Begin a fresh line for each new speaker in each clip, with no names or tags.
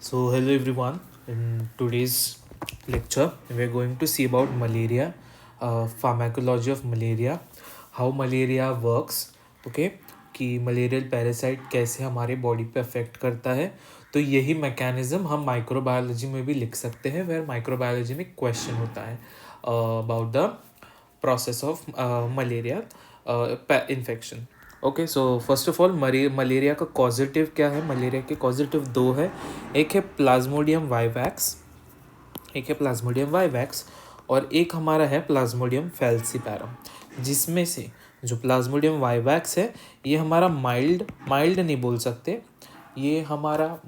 So, hello everyone. In today's lecture, we are going to see about malaria, pharmacology of malaria, how malaria works. Okay, कि malarial parasite कैसे हमारे body पे affect करता है. तो यही मैकेनिज्म हम माइक्रोबायोलॉजी में भी लिख सकते हैं, वेयर माइक्रोबायोलॉजी में क्वेश्चन होता है about the process of malaria infection. Okay, so first of all malaria का कॉजेटिव क्या है. मलेरिया के कॉजेटिव दो है. एक है प्लाज्मोडियम वाइवैक्स और एक हमारा है प्लाज्मोडियम फैल्सीपैरम. जिसमें से जो प्लाज्मोडियम वाइवैक्स है ये हमारा माइल्ड नहीं बोल सकते, ये हमारा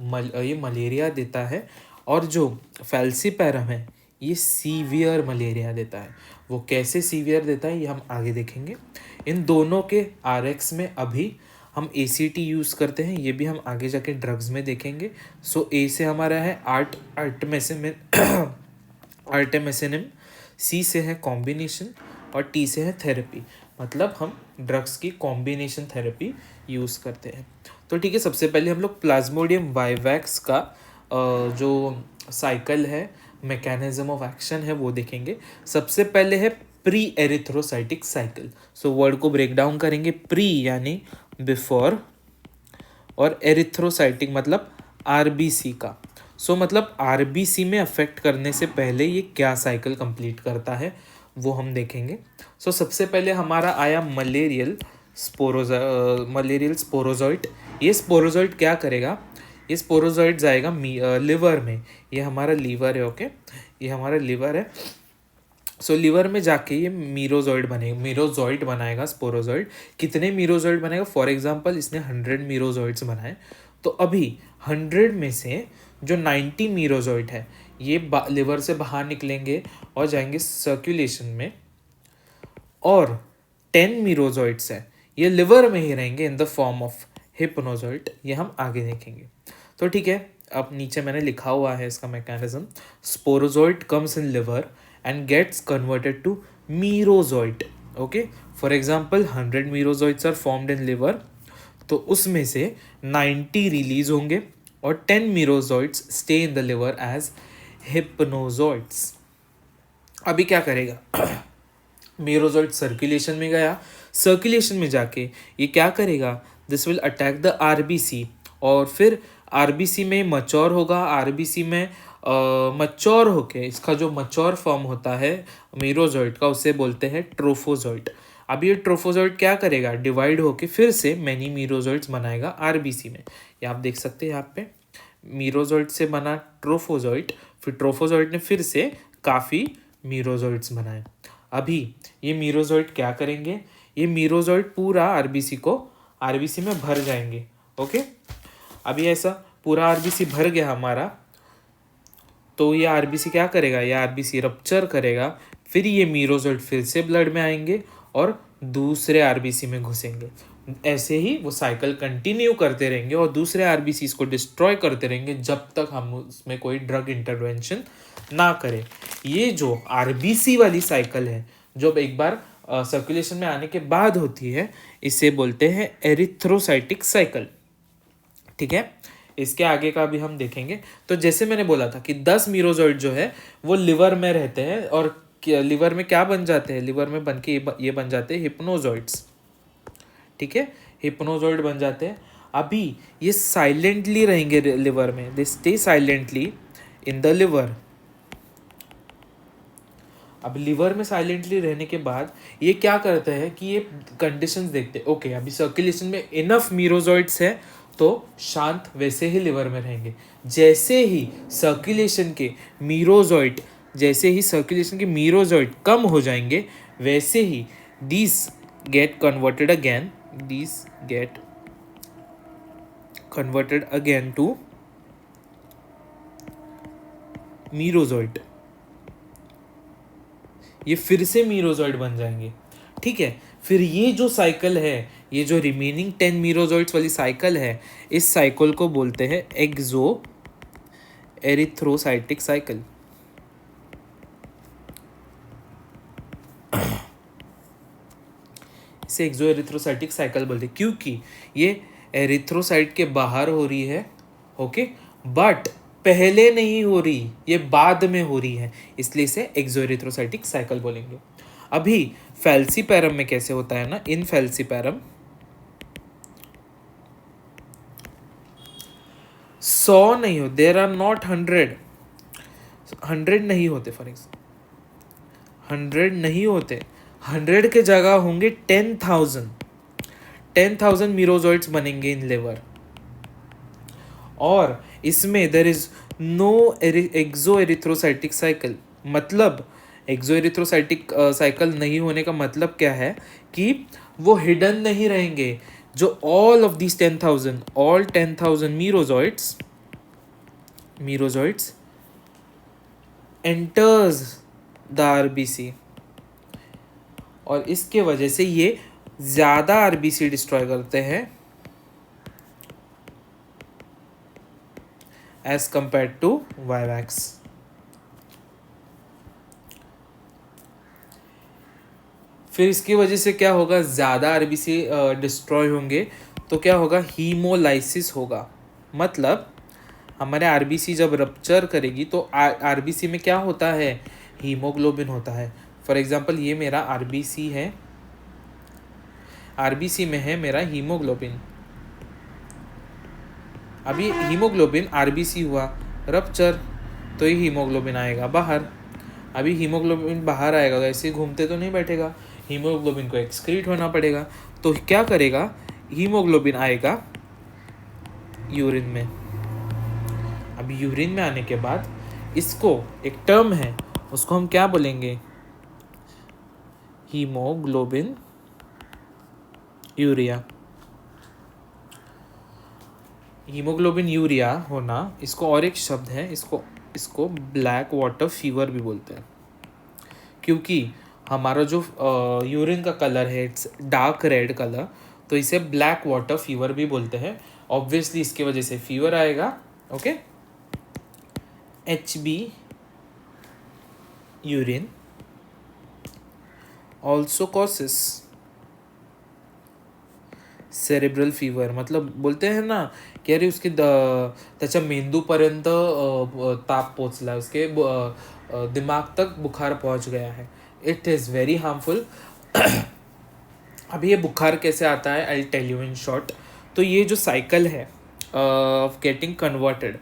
ये मलेरिया देता है. और जो फैल्सीपैरम है ये सीवियर मलेरिया देता है. वो कैसे सीवियर देता है ये हम आगे देखेंगे. इन दोनों के आरएक्स में अभी हम ACT यूज़ करते हैं, ये भी हम आगे जाके ड्रग्स में देखेंगे. सो ए से हमारा है आर्टेमेसिनिम, सी से है कॉम्बिनेशन और टी से है थेरेपी. मतलब हम ड्रग्स की कॉम्बिनेशन थेरेपी यूज़ करते हैं. तो ठीक है, सबसे पहले हम लोग प्लाज्मोडियम वाइवैक्स का जो साइकिल है, मैकेनिज्म ऑफ एक्शन है, वो देखेंगे. सबसे पहले है pre erythrocytic cycle. So word को ब्रेक डाउन करेंगे. प्री यानी बिफोर और एरिथ्रोसाइटिक मतलब RBC का. सो मतलब RBC में अफेक्ट करने से पहले ये क्या साइकिल कंप्लीट करता है वो हम देखेंगे. सो सबसे पहले हमारा आया मलेरियल स्पोरोजॉइट. ये स्पोरोजॉइट क्या करेगा, ये स्पोरोजॉइट जाएगा लिवर में. ये हमारा लीवर है. ओके, ये हमारा लिवर है. सो लिवर में जाके ये मीरोजॉइड बनाएगा स्पोरोजॉइड. कितने मीरोजॉइड बनाएगा, फॉर एग्जांपल इसने 100 मीरोजॉइड्स बनाए. तो अभी 100 में से जो 90 मीरोजॉइड है ये लिवर से बाहर निकलेंगे और जाएंगे सर्कुलेशन में. और 10 मीरोजॉइड्स है ये लिवर में ही रहेंगे इन द फॉर्म ऑफ हिप्नोजॉइड. ये हम आगे देखेंगे. तो ठीक है, अब नीचे मैंने लिखा हुआ है इसका mechanism. Sporozoite comes in liver and gets converted to merozoite. Okay, for example 100 merozoites are formed in liver. तो उसमें से 90 रिलीज होंगे और 10 merozoites stay in the liver as hypnozoites. अभी क्या करेगा merozoite सर्कुलेशन में गया. सर्कुलेशन में जाके ये क्या करेगा, this will attack the RBC और फिर RBC में मच्योर होगा. RBC में मच्योर होके इसका जो मच्योर फॉर्म होता है मीरोजॉइड का उसे बोलते हैं ट्रोफोजॉइड. अब ये ट्रोफोजॉइड क्या करेगा, डिवाइड होके फिर से मैनी मीरोजॉइड्स बनाएगा RBC में. ये आप देख सकते हैं यहाँ पे मीरोजॉइड से बना ट्रोफोजॉइड, फिर ट्रोफोजॉइड ने फिर से काफ़ी मीरोजॉइड्स बनाए. अभी ये मीरोजॉइड क्या करेंगे, ये मीरोजॉइड पूरा RBC में भर जाएंगे. ओके, अभी ऐसा पूरा RBC भर गया हमारा. तो ये RBC क्या करेगा, ये RBC रप्चर करेगा. फिर ये मीरोजॉइड फिर से ब्लड में आएंगे और दूसरे RBC में घुसेंगे. ऐसे ही वो साइकिल कंटिन्यू करते रहेंगे और दूसरे RBCs को डिस्ट्रॉय करते रहेंगे जब तक हम उसमें कोई ड्रग इंटरवेंशन ना करें. ये जो RBC वाली साइकिल है जो एक बार सर्कुलेशन में आने के बाद होती है, इसे बोलते हैं एरिथ्रोसाइटिक साइकिल. ठीक है, इसके आगे का भी हम देखेंगे. तो जैसे मैंने बोला था कि 10 मीरोजॉइड जो है वो लिवर में रहते हैं और लिवर में क्या बन जाते हैं, लिवर में बन के ये बन जाते हैं हिप्नोजॉइड्स. ठीक है, हिप्नोजॉइड बन जाते हैं. अभी ये साइलेंटली रहेंगे लिवर में, they stay silently in the liver. अब लिवर में साइलेंटली रहने के बाद ये क्या करता है कि ये कंडीशंस देखते हैं. ओके, अभी सर्कुलेशन में इनफ मीरोजॉइड्स है तो शांत वैसे ही लिवर में रहेंगे. जैसे ही सर्कुलेशन के मीरोजॉइड कम हो जाएंगे वैसे ही these get converted again to merozoite. ये फिर से मीरोजॉइड बन जाएंगे. ठीक है, फिर ये जो साइकिल है, ये जो रिमेनिंग 10 मीरोजॉइड्स वाली साइकिल है, इस साइकिल को बोलते हैं एक्सो एरिथ्रोसाइटिक साइकिल. इसे एक्सो एरिथ्रोसाइटिक साइकिल बोलते हैं क्योंकि ये एरिथ्रोसाइट के बाहर हो रही है. ओके, बट पहले नहीं हो रही, ये बाद में हो रही है, इसलिए इसे एक्सोएरिथ्रोसाइटिक साइकिल बोलेंगे। अभी फैल्सीपैरम में कैसे होता है ना, इन फैल्सीपैरम 100 नहीं हो, देर आर नॉट 100 नहीं होते, फॉर एग्जाम्पल 100 नहीं होते, 100 के जगह होंगे 10,000 मीरोजोइड्स बनेंगे इन लिवर। और इसमें देर इज नो एक्सोएरिथ्रोसाइटिक साइकिल। मतलब एक्सोएरिथ्रोसाइटिक साइकिल नहीं होने का मतलब क्या है कि वो हिडन नहीं रहेंगे। जो all of this 10,000 merozoites enters the RBC, और इसके वजह से ये ज्यादा आरबीसी डिस्ट्रॉय करते हैं एज कंपेयर टू वाइवैक्स। फिर इसकी वजह से क्या होगा, ज़्यादा आरबीसी डिस्ट्रॉय होंगे तो क्या होगा, हीमोलाइसिस होगा। मतलब हमारे आरबीसी जब रप्चर करेगी तो आरबीसी में क्या होता है, हीमोग्लोबिन होता है। फॉर एग्जांपल ये मेरा आरबीसी है, आरबीसी में है मेरा हीमोग्लोबिन। अभी हीमोग्लोबिन आरबीसी हुआ रप्चर, तो ये हीमोग्लोबिन आएगा बाहर। अभी हीमोग्लोबिन बाहर आएगा तो ऐसे घूमते तो नहीं बैठेगा, हीमोग्लोबिन को एक्सक्रीट होना पड़ेगा। तो क्या करेगा, हीमोग्लोबिन आएगा यूरिन में। अब यूरिन में आने के बाद इसको एक टर्म है, उसको हम क्या बोलेंगे, हीमोग्लोबिन यूरिया। हीमोग्लोबिन यूरिया होना, इसको और एक शब्द है, इसको ब्लैक वाटर फीवर भी बोलते हैं, क्योंकि हमारा जो यूरिन का कलर है इट्स डार्क रेड कलर, तो इसे ब्लैक वाटर फीवर भी बोलते हैं। ऑब्वियसली इसकी वजह से फीवर आएगा। Okay, HB urine also causes cerebral fever. मतलब बोलते हैं ना की अरे उसके त्याच्या मेंदूपर्यंत ताप पोचला, उसके दिमाग तक बुखार पहुंच गया है। It is very harmful. अभी ये बुखार कैसे आता है, I tell you in short. तो ये जो साइकिल है of getting converted,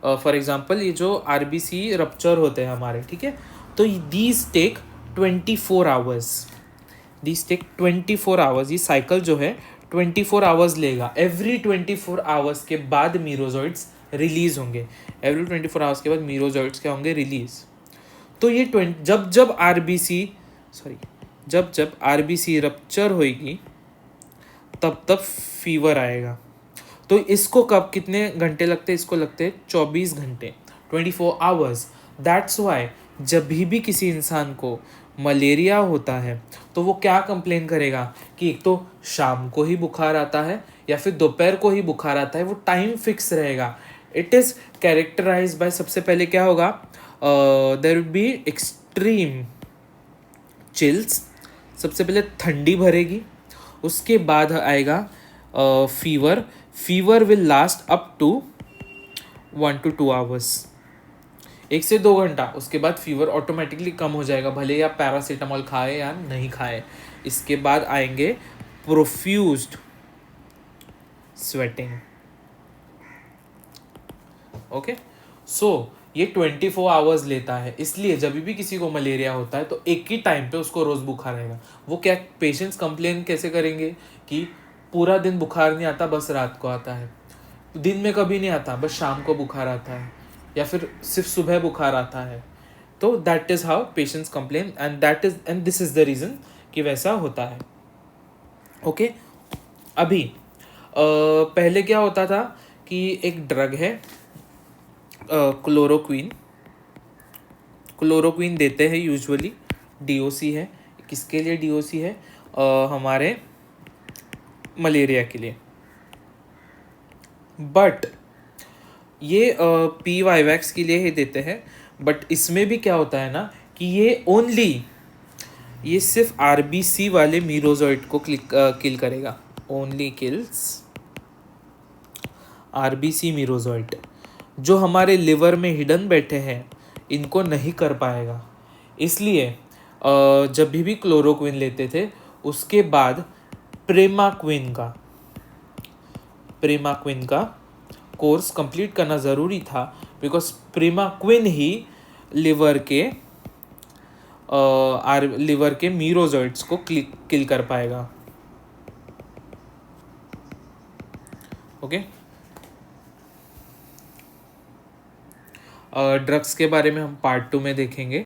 for example ये जो आरबीसी रप्चर होते हैं हमारे, ठीक है, तो these take 24 hours, these take 24 hours. ये साइकिल जो है 24 आवर्स लेगा। एवरी 24 आवर्स के बाद मीरोजॉइड्स रिलीज होंगे, एवरी 24 आवर्स के बाद मीरोजॉइड्स क्या होंगे, रिलीज। तो ये जब आरबीसी रप्चर होएगी तब फीवर आएगा। तो इसको कब कितने घंटे लगते हैं, इसको लगते हैं 24 घंटे, 24 आवर्स। दैट्स वाई जब भी किसी इंसान को मलेरिया होता है तो वो क्या कंप्लेन करेगा कि एक तो शाम को ही बुखार आता है या फिर दोपहर को ही बुखार आता है, वो टाइम फिक्स रहेगा। इट इज़ कैरेक्टराइज बाय, सबसे पहले क्या होगा, there will be extreme chills, सबसे पहले ठंडी भरेगी, उसके बाद आएगा fever. Fever will last up to 1 to 2 hours, 1 से 2 घंटा। उसके बाद फीवर ऑटोमेटिकली कम हो जाएगा, भले ही आप पैरासीटामोल खाए या नहीं खाए। इसके बाद आएंगे प्रोफ्यूज्ड स्वेटिंग। ओके, सो ये 24 आवर्स लेता है, इसलिए जब भी किसी को मलेरिया होता है तो एक ही टाइम पे उसको रोज़ बुखार आएगा। वो क्या पेशेंट्स कंप्लेन कैसे करेंगे कि पूरा दिन बुखार नहीं आता, बस रात को आता है, दिन में कभी नहीं आता, बस शाम को बुखार आता है, या फिर सिर्फ सुबह बुखार आता है। तो that is how patients complain and this is the reason कि वैसा होता है। ओके, अभी पहले क्या होता था कि एक ड्रग है क्लोरोक्वीन देते हैं यूजुअली, डीओसी है। किसके लिए डीओसी है, हमारे मलेरिया के लिए। बट ये पी वाईवैक्स के लिए ही देते हैं। बट इसमें भी क्या होता है ना कि ये सिर्फ आरबीसी वाले मीरोजॉइड को किल करेगा, ओनली किल्स आरबीसी मीरोजॉइड। जो हमारे लिवर में हिडन बैठे हैं इनको नहीं कर पाएगा। इसलिए जब भी क्लोरोक्विन लेते थे उसके बाद प्रेमाक्विन का कोर्स कंप्लीट करना ज़रूरी था, बिकॉज प्रेमाक्विन ही लिवर के मीरोजॉइड्स को किल कर पाएगा। ओके, ड्रग्स के बारे में हम पार्ट 2 में देखेंगे।